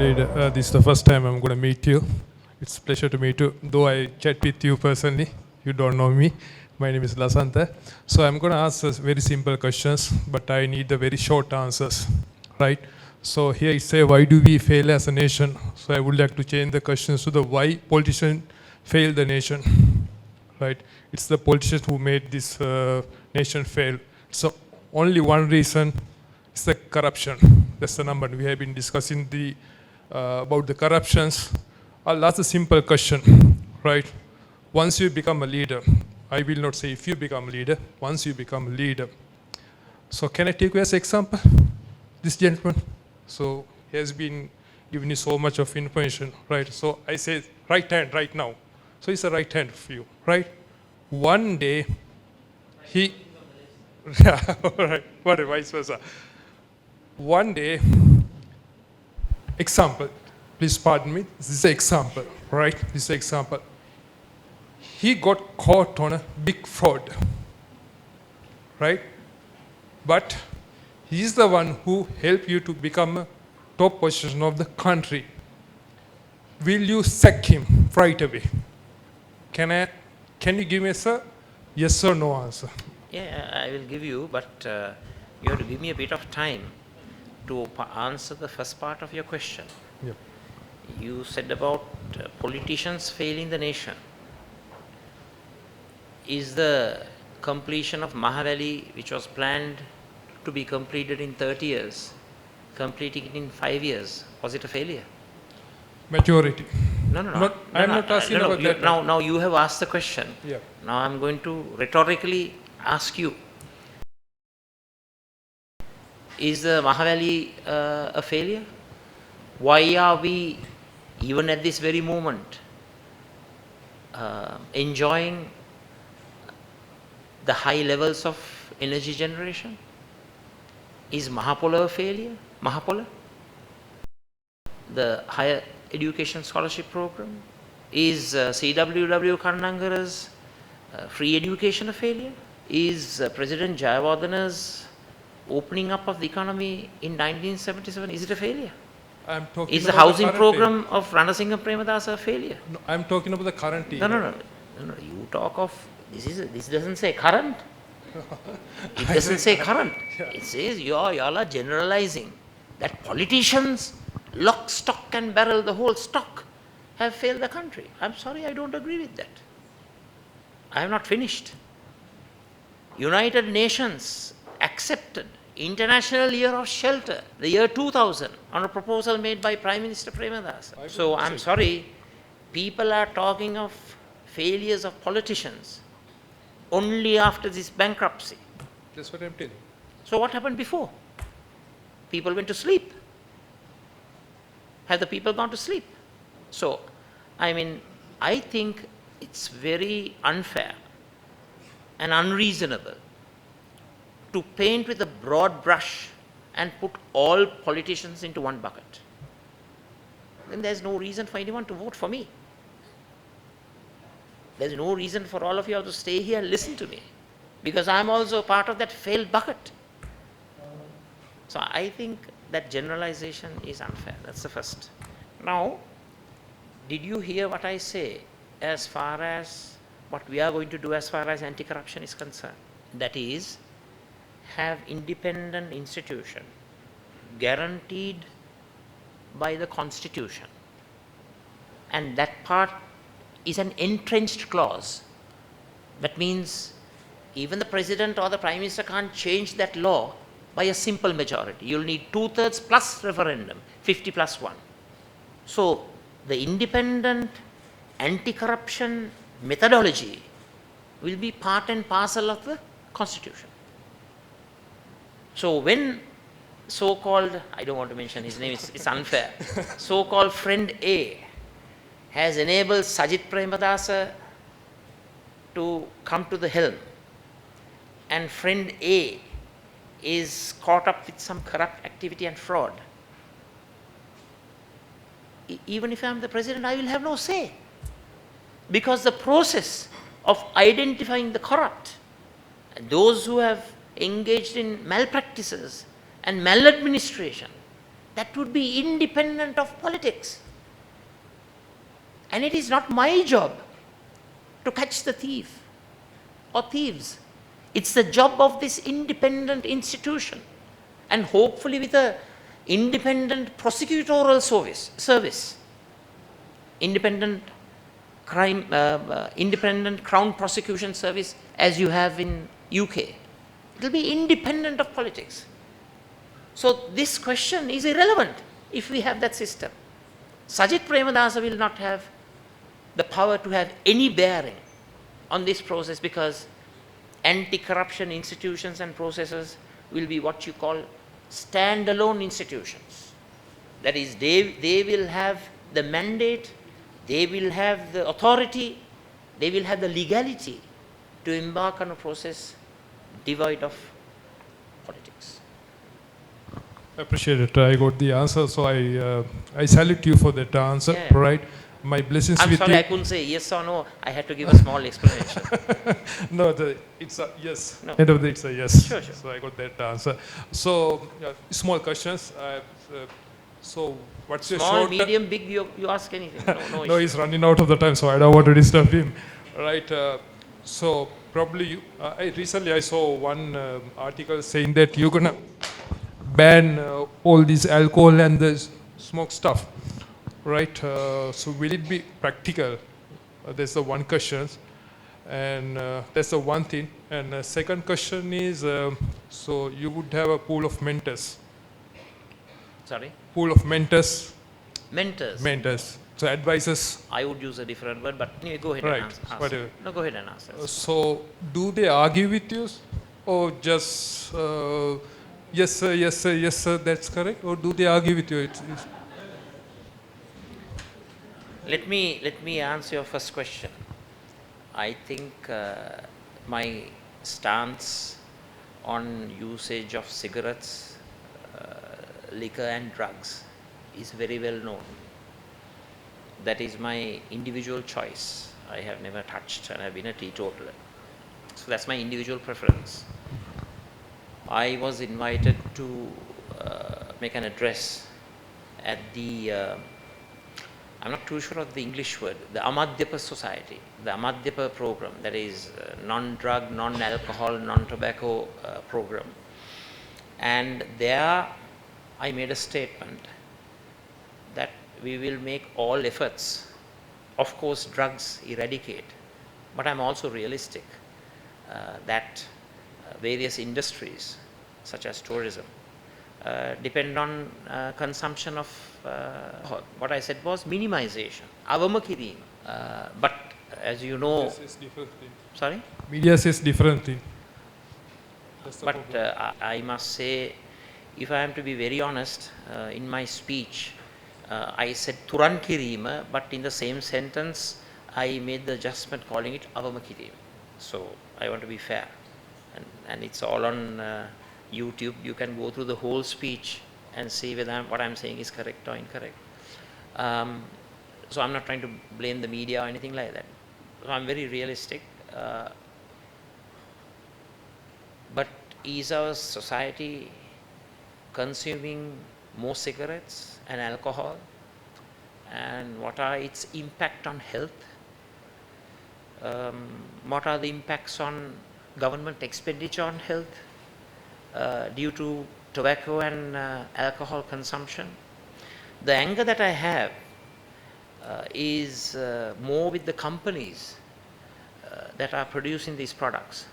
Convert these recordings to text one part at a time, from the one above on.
leader. This is the first time I'm going to meet you. It's a pleasure to meet you. Though I chat with you personally, you don't know me. My name is Lasantha. So I'm going to ask us very simple questions, but I need the very short answers, right? So here it says, why do we fail as a nation? So I would like to change the questions to the why politicians fail the nation, right? It's the politicians who made this nation fail. So only one reason is the corruption. That's the number. We have been discussing about the corruptions. I'll ask a simple question, right? Once you become a leader, I will not say if you become a leader, once you become a leader. So can I take you as an example? This gentleman. So he has been giving you so much of information, right? So I say right hand right now. So it's a right hand for you, right? One day, he, yeah, right, whatever, vice versa. One day, example, please pardon me, this is an example, right? This is an example. He got caught on a big fraud, right? But he's the one who helped you to become a top position of the country. Will you sack him right away? Can you give me a yes or no answer? Yeah, I will give you, but you have to give me a bit of time to answer the first part of your question. Yep. You said about politicians failing the nation. Is the completion of Mahavali, which was planned to be completed in 30 years, completing it in 5 years, was it a failure? Majority. No. I'm not asking about that. Now you have asked the question. Yeah. Now I'm going to rhetorically ask you. Is the Mahavali a failure? Why are we, even at this very moment, enjoying the high levels of energy generation? Is Mahapola a failure? Mahapola? The higher education scholarship program? Is CWW Kannangara's free education a failure? Is President Jayawardana's opening up of the economy in 1977, is it a failure? I'm talking is about the housing current program of Ranasinghe Premadasa a failure? No, I'm talking about the current year. No. You talk of, this doesn't say current. It doesn't say current. It says you all are generalizing that politicians, lock, stock and barrel, the whole stock, have failed the country. I'm sorry, I don't agree with that. I have not finished. United Nations accepted International Year of Shelter, the year 2000, on a proposal made by Prime Minister Premadasa. So I'm sorry, people are talking of failures of politicians only after this bankruptcy. That's what I'm telling. So what happened before? People went to sleep. Have the people gone to sleep? So, I think it's very unfair and unreasonable to paint with a broad brush and put all politicians into one bucket. Then there's no reason for anyone to vote for me. There's no reason for all of you all to stay here and listen to me, because I'm also part of that failed bucket. So I think that generalization is unfair. That's the first. Now, did you hear what I say as far as what we are going to do as far as anti-corruption is concerned? That is, have independent institution guaranteed by the Constitution. And that part is an entrenched clause. That means even the President or the Prime Minister can't change that law by a simple majority. You'll need 2/3 plus referendum, 50 plus 1. So the independent anti-corruption methodology will be part and parcel of the Constitution. So when so-called, I don't want to mention his name, it's unfair, so-called friend A has enabled Sajith Premadasa to come to the helm, and friend A is caught up with some corrupt activity and fraud, even if I am the president, I will have no say, because the process of identifying the corrupt, those who have engaged in malpractices and maladministration, that would be independent of politics. And it is not my job to catch the thief or thieves. It's the job of this independent institution, and hopefully with a independent prosecutorial service, independent independent Crown Prosecution Service as you have in UK. It will be independent of politics. So this question is irrelevant if we have that system. Sajit Premadasa will not have the power to have any bearing on this process, because anti-corruption institutions and processes will be what you call standalone institutions. That is, they will have the mandate, they will have the authority, they will have the legality to embark on a process devoid of politics. I appreciate it. I got the answer, so I salute you for that answer. Yeah. Right? My blessings I'm with sorry, you. I couldn't say yes or no. I had to give a small explanation. No, it's a yes. No. End of the day, it's a yes. Sure, sure. So I got that answer. So small questions. So what's your Small, short? medium, big, you ask anything. No No, issue. he's running out of the time, so I don't want to disturb him. Right? So probably recently I saw one article saying that you're gonna ban all this alcohol and the smoke stuff. Right? So will it be practical? That's the one question. And that's the one thing. And the second question is, so you would have a pool of mentors. Sorry? Pool of mentors. Mentors. Mentors. So advisors. I would use a different word, but anyway, go ahead Right, and answer. whatever. No, go ahead and answer. So do they argue with you, or just yes sir, yes sir, yes sir, that's correct, or do they argue with you? Let me answer your first question. I think my stance on usage of cigarettes, liquor and drugs is very well known. That is my individual choice. I have never touched, and I've been a teetotaler. So that's my individual preference. I was invited to make an address at the I'm not too sure of the English word, the Amadhyapa Society, the Amadhyapa program, that is non-drug, non-alcohol, non-tobacco program. And there I made a statement that we will make all efforts, of course drugs eradicate, but I'm also realistic that various industries such as tourism depend on consumption of what I said was minimization, awama kirim. But as you know, Media says different thing. sorry? Media says different thing. That's the But problem. I must say, if I am to be very honest, in my speech, I said Turan Kirima, but in the same sentence, I made the adjustment calling it Avama Kirim. So I want to be fair. And it's all on YouTube. You can go through the whole speech and see whether what I'm saying is correct or incorrect. So I'm not trying to blame the media or anything like that. So I'm very realistic. But is our society consuming more cigarettes and alcohol? And what are its impact on health? What are the impacts on government expenditure on health due to tobacco and alcohol consumption? The anger that I have is more with the companies that are producing these products.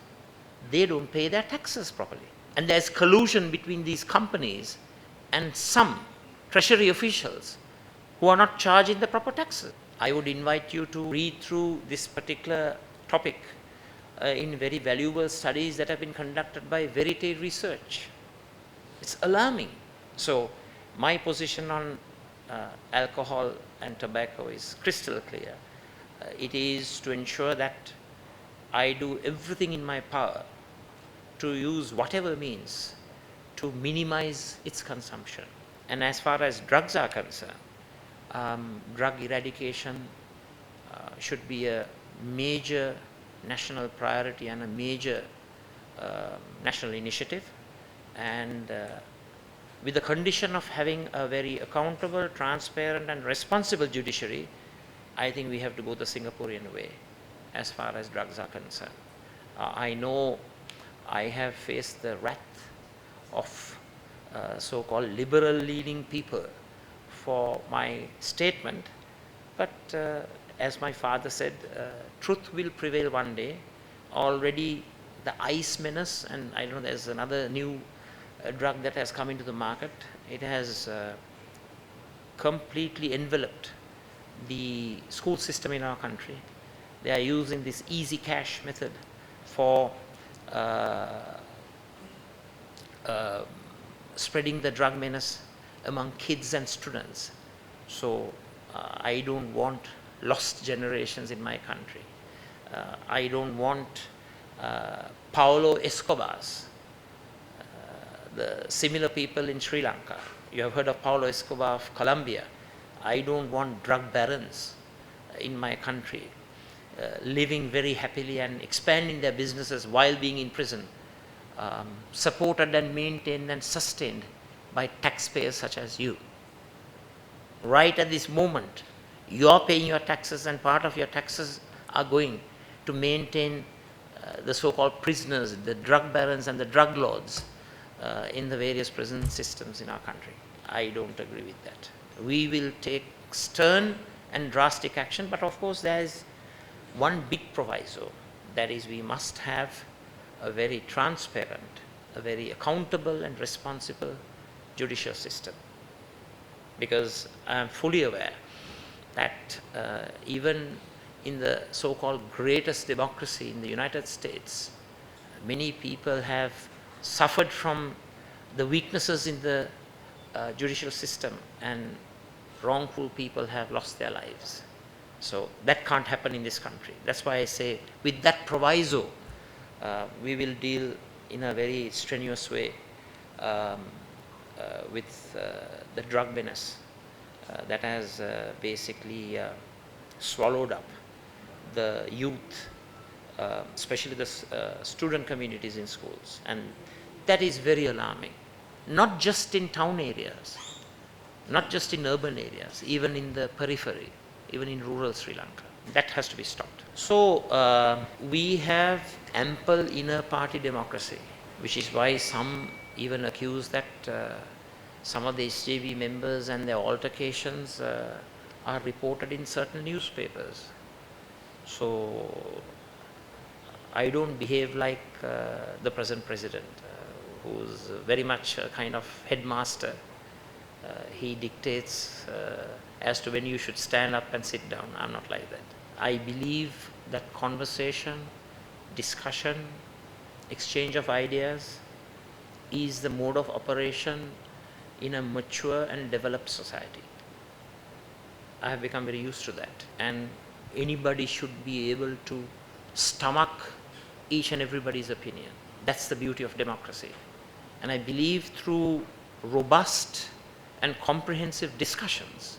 They don't pay their taxes properly. And there's collusion between these companies and some treasury officials who are not charging the proper taxes. I would invite you to read through this particular topic in very valuable studies that have been conducted by Verite Research. It's alarming. So my position on alcohol and tobacco is crystal clear. It is to ensure that I do everything in my power to use whatever means to minimize its consumption. And as far as drugs are concerned, drug eradication should be a major national priority and a major national initiative. And with the condition of having a very accountable, transparent and responsible judiciary, I think we have to go the Singaporean way as far as drugs are concerned. I know I have faced the wrath of so-called liberal-leaning people for my statement, but as my father said, truth will prevail one day. Already the ice menace, and I know there's another new drug that has come into the market. It has completely enveloped the school system in our country. They are using this easy cash method for spreading the drug menace among kids and students. So I don't want lost generations in my country. I don't want Paulo Escobars, the similar people in Sri Lanka. You have heard of Paulo Escobar of Colombia. I don't want drug barons in my country living very happily and expanding their businesses while being in prison, supported and maintained and sustained by taxpayers such as you. Right at this moment, you are paying your taxes, and part of your taxes are going to maintain the so-called prisoners, the drug barons and the drug lords in the various prison systems in our country. I don't agree with that. We will take stern and drastic action, but of course there is one big proviso, that is we must have a very transparent, a very accountable and responsible judicial system. Because I am fully aware that even in the so-called greatest democracy in the United States, many people have suffered from the weaknesses in the judicial system, and wrongful people have lost their lives. So that can't happen in this country. That's why I say with that proviso, we will deal in a very strenuous way with the drug menace that has basically swallowed up the youth, especially the student communities in schools. And that is very alarming, not just in town areas, not just in urban areas, even in the periphery, even in rural Sri Lanka. That has to be stopped. So we have ample inner party democracy, which is why some even accuse that some of the SJB members and their altercations are reported in certain newspapers. So I don't behave like the present president, who's very much a kind of headmaster. He dictates as to when you should stand up and sit down. I'm not like that. I believe that conversation, discussion, exchange of ideas is the mode of operation in a mature and developed society. I have become very used to that, and anybody should be able to stomach each and everybody's opinion. That's the beauty of democracy. And I believe through robust and comprehensive discussions,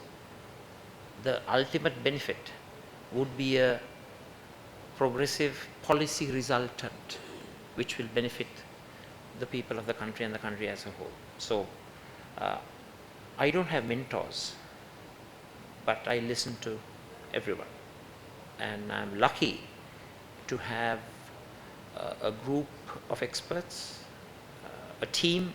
the ultimate benefit would be a progressive policy resultant which will benefit the people of the country and the country as a whole. So I don't have mentors, but I listen to everyone. And I'm lucky to have a group of experts, a team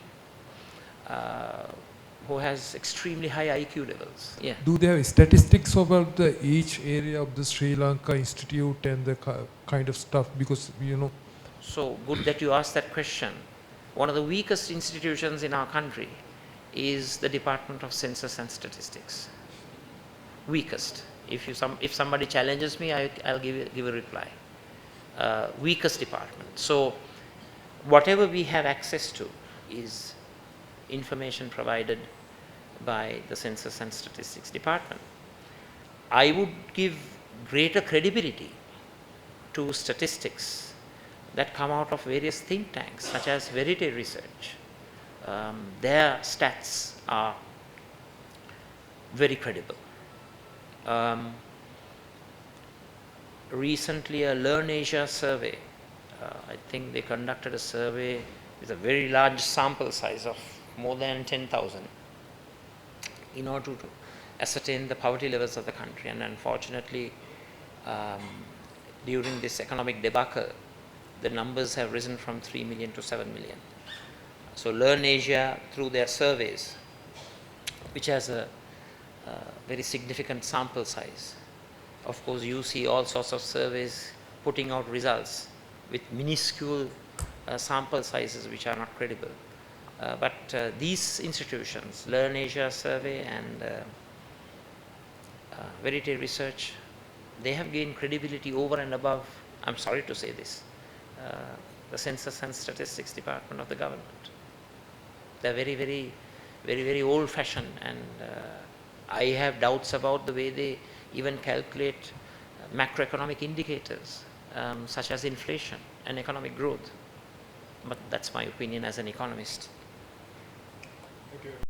who has extremely high IQ levels. Yeah. Do they have statistics about each area of the Sri Lanka Institute and the kind of stuff? Because, you know. So good that you asked that question. One of the weakest institutions in our country is the Department of Census and Statistics. Weakest. If somebody challenges me, I'll give a reply. Weakest department. So whatever we have access to is information provided by the Census and Statistics Department. I would give greater credibility to statistics that come out of various think tanks, such as Verite Research. Their stats are very credible. Recently, a Learn Asia survey, I think they conducted a survey with a very large sample size of more than 10,000 in order to ascertain the poverty levels of the country. And unfortunately, during this economic debacle, the numbers have risen from 3 million to 7 million. So Learn Asia, through their surveys, which has a very significant sample size. Of course, you see all sorts of surveys putting out results with minuscule sample sizes which are not credible. But these institutions, Learn Asia Survey and Verite Research, they have gained credibility over and above, I'm sorry to say this, the Census and Statistics Department of the government. They're very old-fashioned, and I have doubts about the way they even calculate macroeconomic indicators such as inflation and economic growth. But that's my opinion as an economist. Thank you.